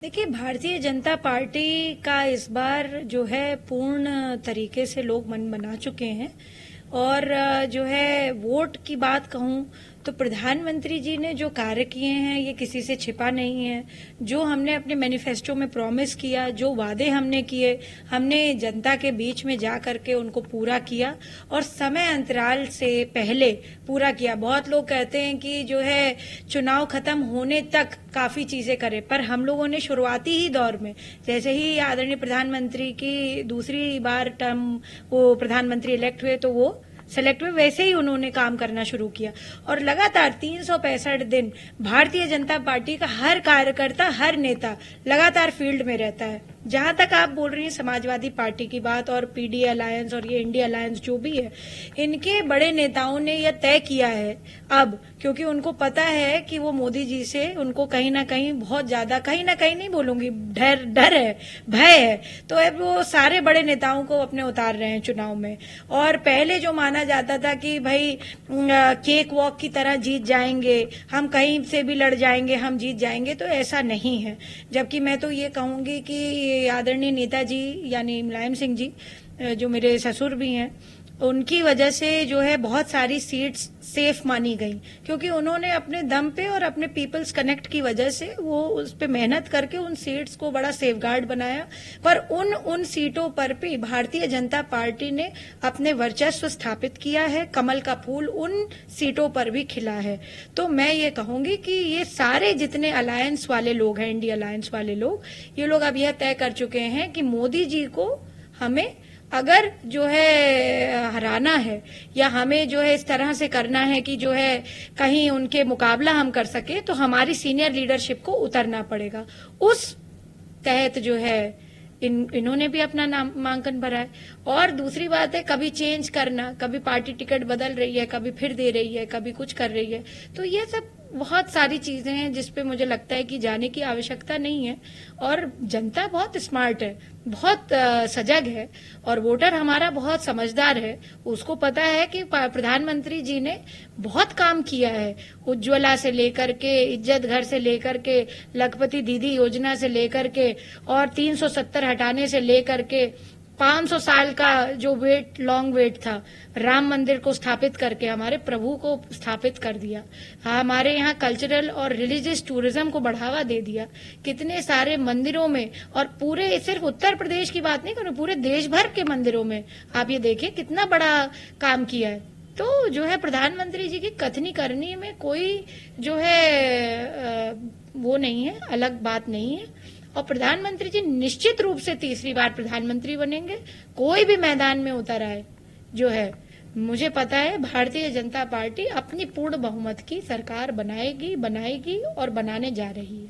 देखिए, भारतीय जनता पार्टी का इस बार जो है पूर्ण तरीके से लोग मन बना चुके हैं। और जो है वोट की बात कहूं तो प्रधानमंत्री जी ने जो कार्य किए हैं ये किसी से छिपा नहीं है। जो हमने अपने मैनिफेस्टो में प्रॉमिस किया, जो वादे हमने किए, हमने जनता के बीच में जा करके उनको पूरा किया और समय अंतराल से पहले पूरा किया। बहुत लोग कहते हैं कि जो है चुनाव खत्म होने तक काफी चीजें करें, पर हम लोगों ने शुरुआती ही दौर में जैसे ही आदरणीय प्रधानमंत्री की दूसरी बार टर्म वो प्रधानमंत्री इलेक्ट हुए तो वो सेलेक्ट हुए, वैसे ही उन्होंने काम करना शुरू किया और लगातार 365 दिन भारतीय जनता पार्टी का हर कार्यकर्ता, हर नेता लगातार फील्ड में रहता है। जहां तक आप बोल रही हैं समाजवादी पार्टी की बात और पीडी अलायंस और ये इंडिया अलायंस जो भी है, इनके बड़े नेताओं ने यह तय किया है अब, क्योंकि उनको पता है कि वो मोदी जी से उनको कहीं ना कहीं बहुत ज्यादा, कहीं ना कहीं नहीं बोलूंगी, डर है, भय है, तो अब वो सारे बड़े नेताओं को अपने उतार रहे हैं चुनाव में। और पहले जो माना जाता था कि भाई केक वॉक की तरह जीत जाएंगे, हम कहीं से भी लड़ जाएंगे, हम जीत जाएंगे, तो ऐसा नहीं है। जबकि मैं तो ये कहूंगी कि आदरणीय नेताजी यानी मुलायम सिंह जी, जो मेरे ससुर भी हैं, उनकी वजह से जो है बहुत सारी सीट्स सेफ मानी गई, क्योंकि उन्होंने अपने दम पे और अपने पीपल्स कनेक्ट की वजह से वो उस पे मेहनत करके उन सीट्स को बड़ा सेफगार्ड बनाया। पर उन सीटों पर भी भारतीय जनता पार्टी ने अपने वर्चस्व स्थापित किया है, कमल का फूल उन सीटों पर भी खिला है। तो मैं ये कहूंगी कि ये सारे जितने अलायंस वाले लोग हैं, इंडिया अलायंस वाले लोग, ये लोग अब यह तय कर चुके हैं कि मोदी जी को हमें अगर जो है हराना है या हमें जो है इस तरह से करना है कि जो है कहीं उनके मुकाबला हम कर सके, तो हमारी सीनियर लीडरशिप को उतरना पड़ेगा। उस तहत जो है इन्होंने भी अपना नामांकन भरा है। और दूसरी बात है, कभी चेंज करना, कभी पार्टी टिकट बदल रही है, कभी फिर दे रही है, कभी कुछ कर रही है, तो ये सब बहुत सारी चीजें हैं जिसपे मुझे लगता है कि जाने की आवश्यकता नहीं है। और जनता बहुत स्मार्ट है, बहुत सजग है और वोटर हमारा बहुत समझदार है। उसको पता है कि प्रधानमंत्री जी ने बहुत काम किया है, उज्ज्वला से लेकर के, इज्जत घर से लेकर के, लखपति दीदी योजना से लेकर के और 370 हटाने से लेकर के 500 साल का जो लॉन्ग वेट था, राम मंदिर को स्थापित करके हमारे प्रभु को स्थापित कर दिया, हमारे यहाँ कल्चरल और रिलीजियस टूरिज्म को बढ़ावा दे दिया, कितने सारे मंदिरों में, और पूरे सिर्फ उत्तर प्रदेश की बात नहीं करूं, पूरे देश भर के मंदिरों में आप ये देखिए कितना बड़ा काम किया है। तो जो है प्रधानमंत्री जी की कथनी करनी में कोई जो है वो नहीं है, अलग बात नहीं है। और प्रधानमंत्री जी निश्चित रूप से तीसरी बार प्रधानमंत्री बनेंगे, कोई भी मैदान में उतर आए। जो है मुझे पता है भारतीय जनता पार्टी अपनी पूर्ण बहुमत की सरकार बनाएगी और बनाने जा रही है।